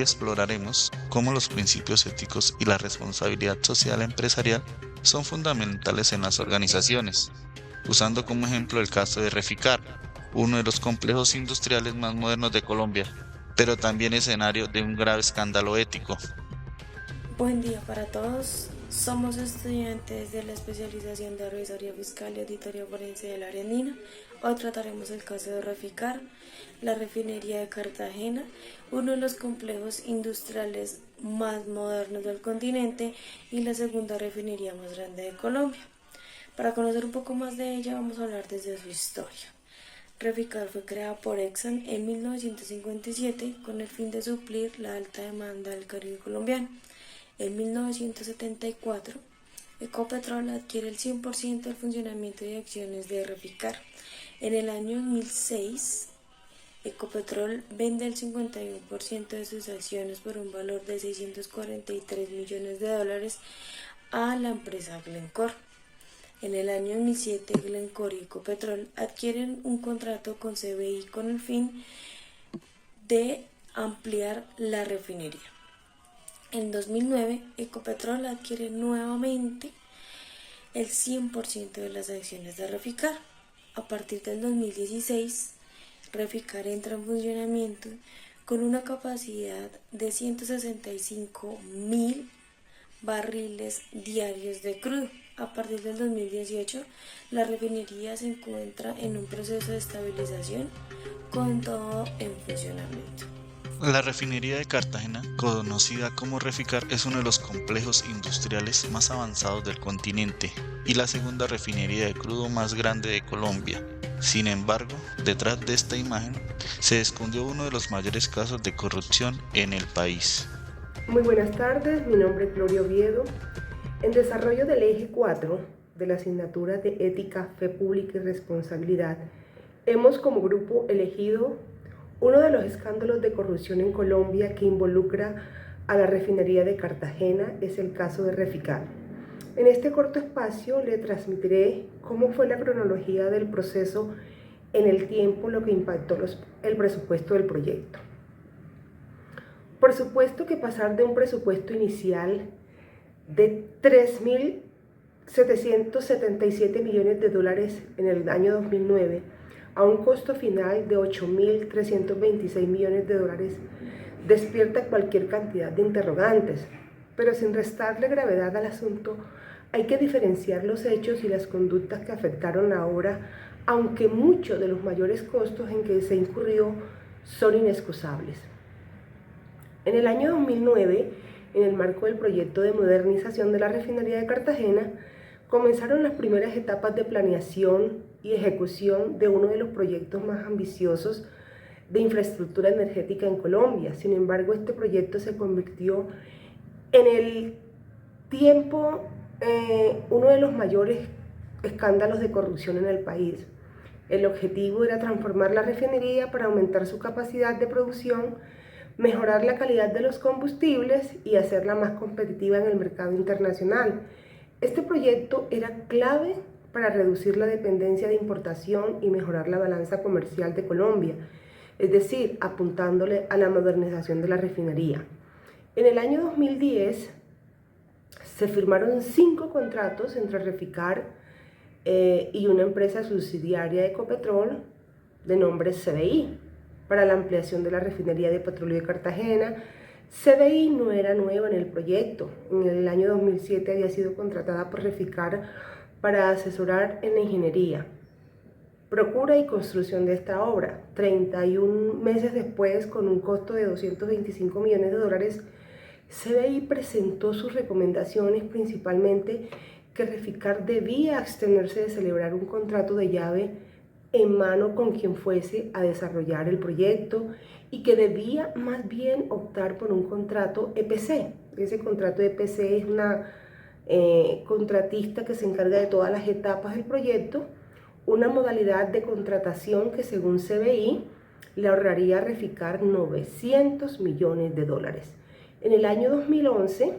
exploraremos cómo los principios éticos y la responsabilidad social empresarial son fundamentales en las organizaciones, usando como ejemplo el caso de Reficar, uno de los complejos industriales más modernos de Colombia, pero también escenario de un grave escándalo ético. Buen día para todos. Somos estudiantes de la especialización de Revisoría Fiscal y Auditoría Forense del área andina. Hoy trataremos el caso de Reficar, la refinería de Cartagena, uno de los complejos industriales más modernos del continente y la segunda refinería más grande de Colombia. Para conocer un poco más de ella vamos a hablar desde su historia. Reficar fue creada por Exxon en 1957 con el fin de suplir la alta demanda del Caribe colombiano. En 1974, Ecopetrol adquiere el 100% del funcionamiento y acciones de Reficar. En el año 2006, Ecopetrol vende el 51% de sus acciones por un valor de $643 millones a la empresa Glencore. En el año 2007, Glencore y Ecopetrol adquieren un contrato con CBI con el fin de ampliar la refinería. En 2009, Ecopetrol adquiere nuevamente el 100% de las acciones de Reficar. A partir del 2016, Reficar entra en funcionamiento con una capacidad de 165.000 barriles diarios de crudo. A partir del 2018, la refinería se encuentra en un proceso de estabilización con todo en funcionamiento. La refinería de Cartagena, conocida como Reficar, es uno de los complejos industriales más avanzados del continente y la segunda refinería de crudo más grande de Colombia. Sin embargo, detrás de esta imagen se escondió uno de los mayores casos de corrupción en el país. Muy buenas tardes, mi nombre es Gloria Oviedo. En desarrollo del eje 4 de la asignatura de Ética, Fe Pública y Responsabilidad, hemos como grupo elegido uno de los escándalos de corrupción en Colombia que involucra a la refinería de Cartagena, es el caso de Reficar. En este corto espacio le transmitiré cómo fue la cronología del proceso en el tiempo, lo que impactó el presupuesto del proyecto. Por supuesto que pasar de un presupuesto inicial de $3.777 millones en el año 2009 a un costo final de $8.326 millones despierta cualquier cantidad de interrogantes, pero sin restarle gravedad al asunto, hay que diferenciar los hechos y las conductas que afectaron la obra, aunque muchos de los mayores costos en que se incurrió son inexcusables. En el año 2009, en el marco del proyecto de modernización de la refinería de Cartagena, comenzaron las primeras etapas de planeación y ejecución de uno de los proyectos más ambiciosos de infraestructura energética en Colombia. Sin embargo, este proyecto se convirtió en el tiempo uno de los mayores escándalos de corrupción en el país. El objetivo era transformar la refinería para aumentar su capacidad de producción, mejorar la calidad de los combustibles y hacerla más competitiva en el mercado internacional. Este proyecto era clave para reducir la dependencia de importación y mejorar la balanza comercial de Colombia, es decir, apuntándole a la modernización de la refinería. En el año 2010 se firmaron 5 contratos entre Reficar y una empresa subsidiaria de Ecopetrol de nombre CBI para la ampliación de la refinería de petróleo de Cartagena. CBI no era nueva en el proyecto. En el año 2007 había sido contratada por Reficar para asesorar en la ingeniería, procura y construcción de esta obra. 31 meses después, con un costo de $225 millones, CBI presentó sus recomendaciones, principalmente que Reficar debía abstenerse de celebrar un contrato de llave en mano con quien fuese a desarrollar el proyecto y que debía más bien optar por un contrato EPC. Ese contrato EPC es una contratista que se encarga de todas las etapas del proyecto, una modalidad de contratación que según CBI le ahorraría a Reficar $900 millones. En el año 2011,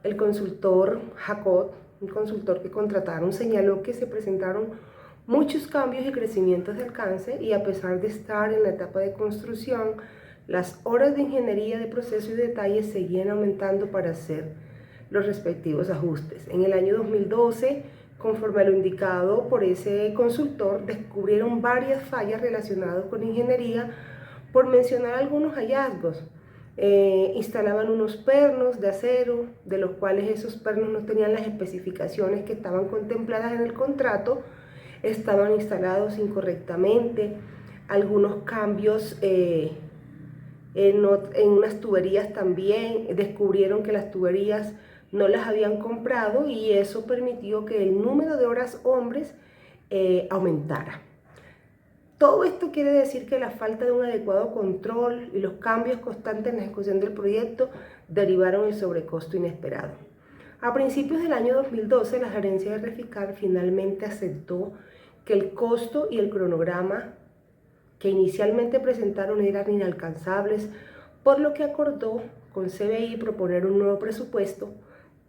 el consultor Jacot, un consultor que contrataron, señaló que se presentaron muchos cambios y crecimientos de alcance y a pesar de estar en la etapa de construcción, Las horas de ingeniería de proceso y detalle seguían aumentando para hacer los respectivos ajustes. En el año 2012, conforme a lo indicado por ese consultor, descubrieron varias fallas relacionadas con ingeniería, por mencionar algunos hallazgos. Instalaban unos pernos de acero, de los cuales esos pernos no tenían las especificaciones que estaban contempladas en el contrato, estaban instalados incorrectamente, algunos cambios en unas tuberías también, descubrieron que las tuberías no las habían comprado y eso permitió que el número de horas hombres aumentara. Todo esto quiere decir que la falta de un adecuado control y los cambios constantes en la ejecución del proyecto derivaron el sobrecosto inesperado. A principios del año 2012, la gerencia de Reficar finalmente aceptó que el costo y el cronograma que inicialmente presentaron eran inalcanzables, por lo que acordó con CBI proponer un nuevo presupuesto,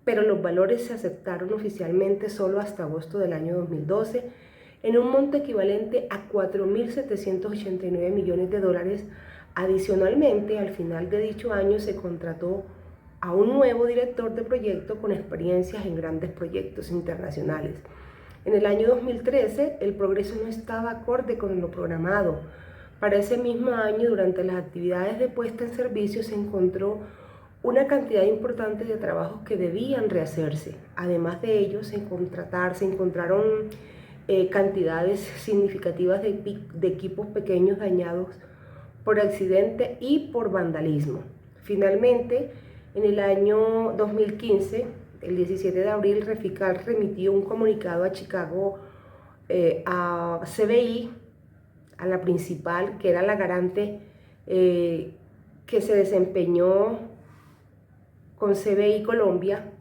pero los valores se aceptaron oficialmente solo hasta agosto del año 2012, en un monto equivalente a 4.789 millones de dólares. Adicionalmente, al final de dicho año se contrató a un nuevo director de proyecto con experiencias en grandes proyectos internacionales. En el año 2013, el progreso no estaba acorde con lo programado. Para ese mismo año, durante las actividades de puesta en servicio, se encontró una cantidad importante de trabajos que debían rehacerse. Además de ello, se encontraron cantidades significativas de equipos pequeños dañados por accidente y por vandalismo. Finalmente, en el año 2015, el 17 de abril, Reficar remitió un comunicado a Chicago, a CBI, a la principal, que era la garante que se desempeñó con CBI Colombia,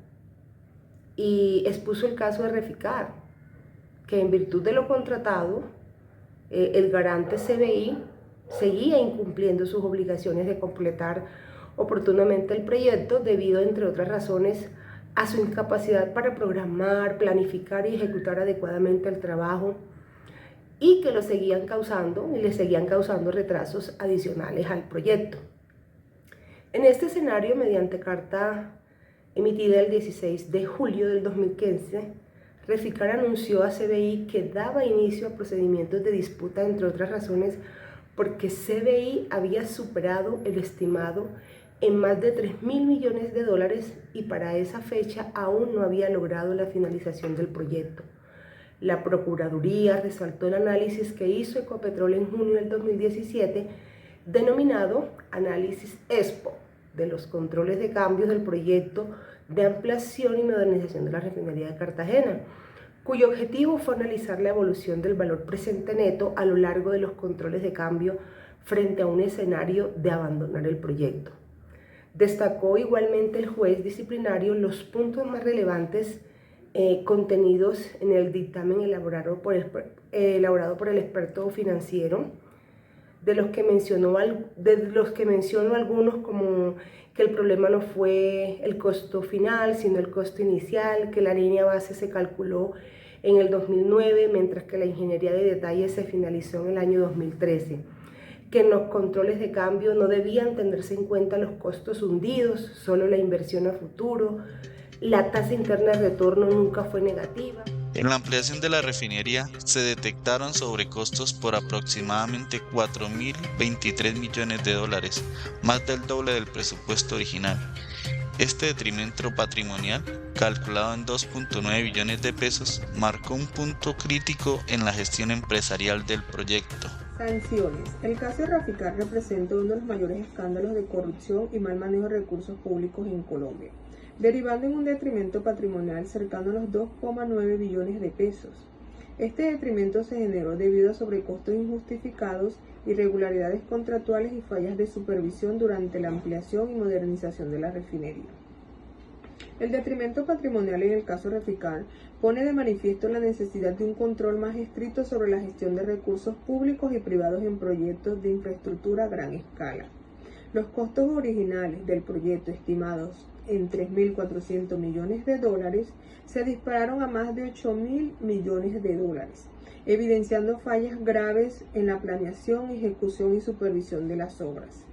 y expuso el caso de Reficar, que en virtud de lo contratado, el garante CBI seguía incumpliendo sus obligaciones de completar oportunamente el proyecto debido, entre otras razones, a su incapacidad para programar, planificar y ejecutar adecuadamente el trabajo, y que le seguían causando retrasos adicionales al proyecto. En este escenario, mediante carta emitida el 16 de julio del 2015, Reficar anunció a CBI que daba inicio a procedimientos de disputa, entre otras razones, porque CBI había superado el estimado en más de 3.000 millones de dólares y para esa fecha aún no había logrado la finalización del proyecto. La Procuraduría resaltó el análisis que hizo Ecopetrol en junio del 2017, denominado Análisis EXPO, de los controles de cambios del proyecto de ampliación y modernización de la refinería de Cartagena, cuyo objetivo fue analizar la evolución del valor presente neto a lo largo de los controles de cambio frente a un escenario de abandonar el proyecto. Destacó igualmente el juez disciplinario los puntos más relevantes contenidos en el dictamen elaborado por el experto financiero, de los que mencionó algunos, como que el problema no fue el costo final, sino el costo inicial, que la línea base se calculó en el 2009, mientras que la ingeniería de detalle se finalizó en el año 2013, que en los controles de cambio no debían tenerse en cuenta los costos hundidos, solo la inversión a futuro, la tasa interna de retorno nunca fue negativa. En la ampliación de la refinería se detectaron sobrecostos por aproximadamente 4.023 millones de dólares, más del doble del presupuesto original. Este detrimento patrimonial, calculado en 2.9 billones de pesos, marcó un punto crítico en la gestión empresarial del proyecto. Sanciones. El caso de Reficar representa uno de los mayores escándalos de corrupción y mal manejo de recursos públicos en Colombia, derivando en un detrimento patrimonial cercano a los 2,9 billones de pesos. Este detrimento se generó debido a sobrecostos injustificados, irregularidades contractuales y fallas de supervisión durante la ampliación y modernización de la refinería. El detrimento patrimonial en el caso Reficar pone de manifiesto la necesidad de un control más estricto sobre la gestión de recursos públicos y privados en proyectos de infraestructura a gran escala. Los costos originales del proyecto, estimados en 3.400 millones de dólares, se dispararon a más de 8.000 millones de dólares, evidenciando fallas graves en la planeación, ejecución y supervisión de las obras.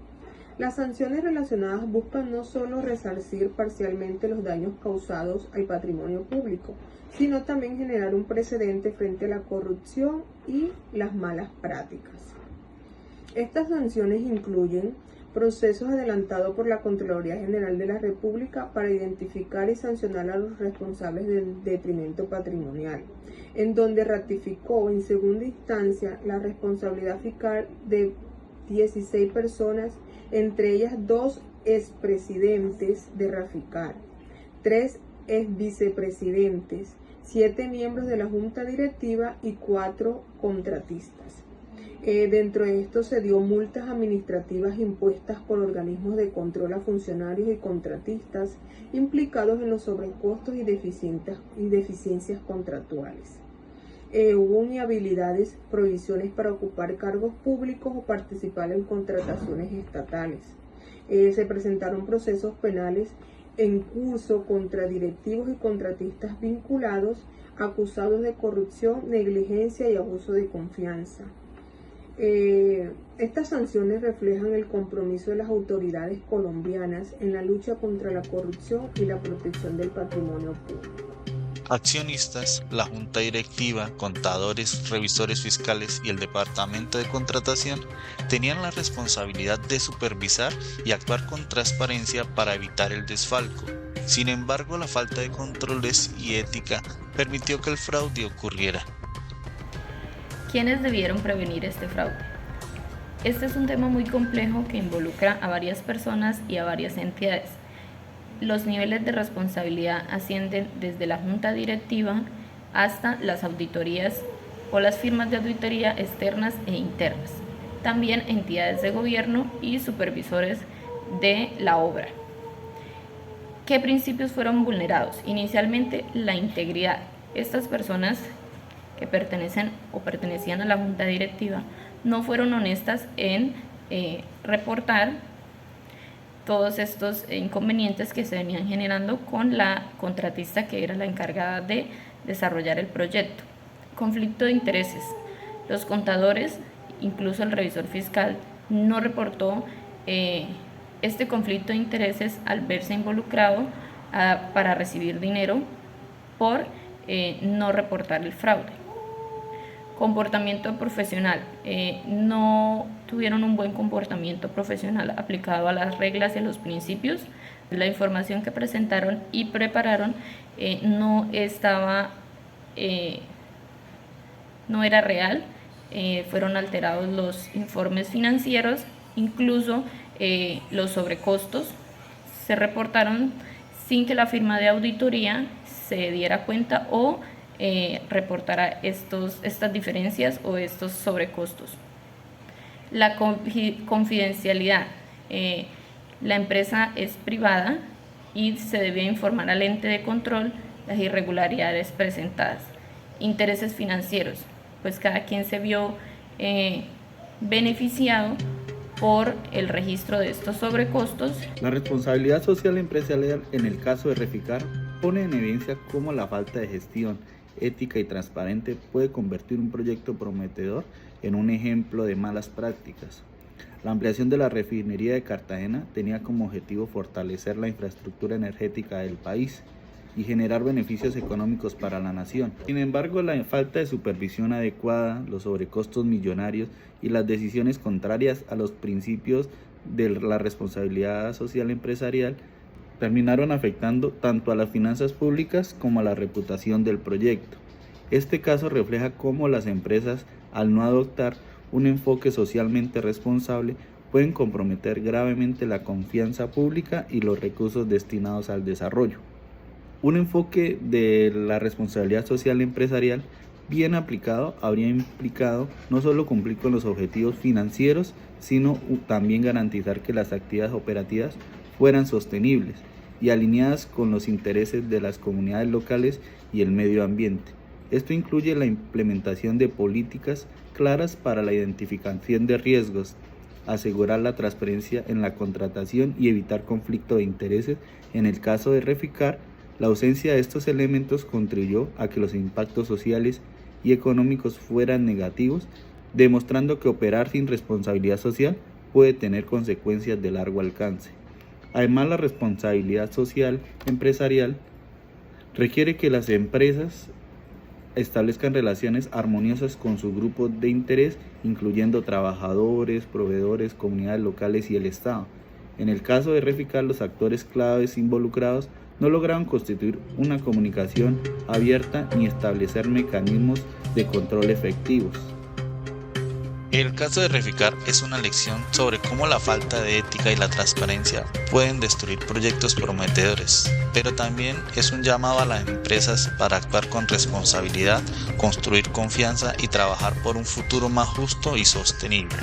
Las sanciones relacionadas buscan no solo resarcir parcialmente los daños causados al patrimonio público, sino también generar un precedente frente a la corrupción y las malas prácticas. Estas sanciones incluyen procesos adelantados por la Contraloría General de la República para identificar y sancionar a los responsables del detrimento patrimonial, en donde ratificó en segunda instancia la responsabilidad fiscal de 16 personas, entre ellas 2 expresidentes de Raficar, 3 exvicepresidentes, 7 miembros de la Junta Directiva y 4 contratistas. Dentro de esto se dio multas administrativas impuestas por organismos de control a funcionarios y contratistas implicados en los sobrecostos y deficiencias contractuales. Hubo inhabilidades, prohibiciones para ocupar cargos públicos o participar en contrataciones estatales. Se presentaron procesos penales en curso contra directivos y contratistas vinculados, acusados de corrupción, negligencia y abuso de confianza. Estas sanciones reflejan el compromiso de las autoridades colombianas en la lucha contra la corrupción y la protección del patrimonio público. Accionistas, la junta directiva, contadores, revisores fiscales y el departamento de contratación tenían la responsabilidad de supervisar y actuar con transparencia para evitar el desfalco. Sin embargo, la falta de controles y ética permitió que el fraude ocurriera. ¿Quiénes debieron prevenir este fraude? Este es un tema muy complejo que involucra a varias personas y a varias entidades. Los niveles de responsabilidad ascienden desde la junta directiva hasta las auditorías o las firmas de auditoría externas e internas. También entidades de gobierno y supervisores de la obra. ¿Qué principios fueron vulnerados? Inicialmente, la integridad. Estas personas que pertenecen o pertenecían a la junta directiva no fueron honestas en reportar todos estos inconvenientes que se venían generando con la contratista que era la encargada de desarrollar el proyecto. Conflicto de intereses. Los contadores, incluso el revisor fiscal, no reportó este conflicto de intereses al verse involucrado para recibir dinero por no reportar el fraude. Comportamiento profesional. No tuvieron un buen comportamiento profesional aplicado a las reglas y a los principios. La información que presentaron y prepararon no era real. Fueron alterados los informes financieros, incluso los sobrecostos se reportaron sin que la firma de auditoría se diera cuenta o reportara estas diferencias o estos sobrecostos. La confidencialidad. La empresa es privada y se debe informar al ente de control las irregularidades presentadas. Intereses financieros. Pues cada quien se vio beneficiado por el registro de estos sobrecostos. La responsabilidad social empresarial en el caso de Reficar pone en evidencia cómo la falta de gestión ética y transparente puede convertir un proyecto prometedor en un ejemplo de malas prácticas. La ampliación de la refinería de Cartagena tenía como objetivo fortalecer la infraestructura energética del país y generar beneficios económicos para la nación. Sin embargo, la falta de supervisión adecuada, los sobrecostos millonarios y las decisiones contrarias a los principios de la responsabilidad social empresarial terminaron afectando tanto a las finanzas públicas como a la reputación del proyecto. Este caso refleja cómo las empresas, al no adoptar un enfoque socialmente responsable, pueden comprometer gravemente la confianza pública y los recursos destinados al desarrollo. Un enfoque de la responsabilidad social empresarial bien aplicado habría implicado no solo cumplir con los objetivos financieros, sino también garantizar que las actividades operativas fueran sostenibles y alineadas con los intereses de las comunidades locales y el medio ambiente. Esto incluye la implementación de políticas claras para la identificación de riesgos, asegurar la transparencia en la contratación y evitar conflicto de intereses. En el caso de Reficar, la ausencia de estos elementos contribuyó a que los impactos sociales y económicos fueran negativos, demostrando que operar sin responsabilidad social puede tener consecuencias de largo alcance. Además, la responsabilidad social empresarial requiere que las empresas establezcan relaciones armoniosas con su grupo de interés, incluyendo trabajadores, proveedores, comunidades locales y el Estado. En el caso de Reficar, los actores claves involucrados no lograron constituir una comunicación abierta ni establecer mecanismos de control efectivos. El caso de Reficar es una lección sobre cómo la falta de ética y la transparencia pueden destruir proyectos prometedores, pero también es un llamado a las empresas para actuar con responsabilidad, construir confianza y trabajar por un futuro más justo y sostenible.